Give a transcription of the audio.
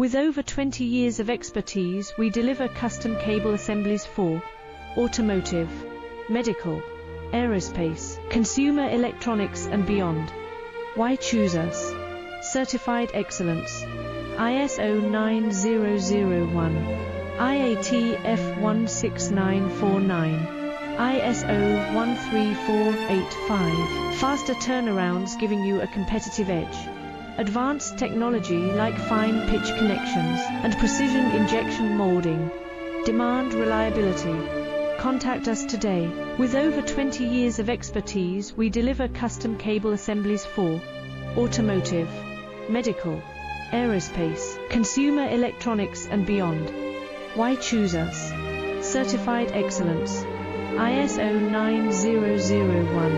With over 20 years of expertise, we deliver custom cable assemblies for automotive, medical, aerospace, consumer electronics and beyond. Why choose us? Certified excellence. ISO 9001, IATF 16949, ISO 13485. Faster turnarounds giving you a competitive edge. Advanced technology like fine pitch connections and precision injection molding. Demand reliability. Contact us today. With over 20 years of expertise, we deliver custom cable assemblies for automotive, medical, aerospace, consumer electronics and beyond. Why choose us? Certified excellence. ISO 9001.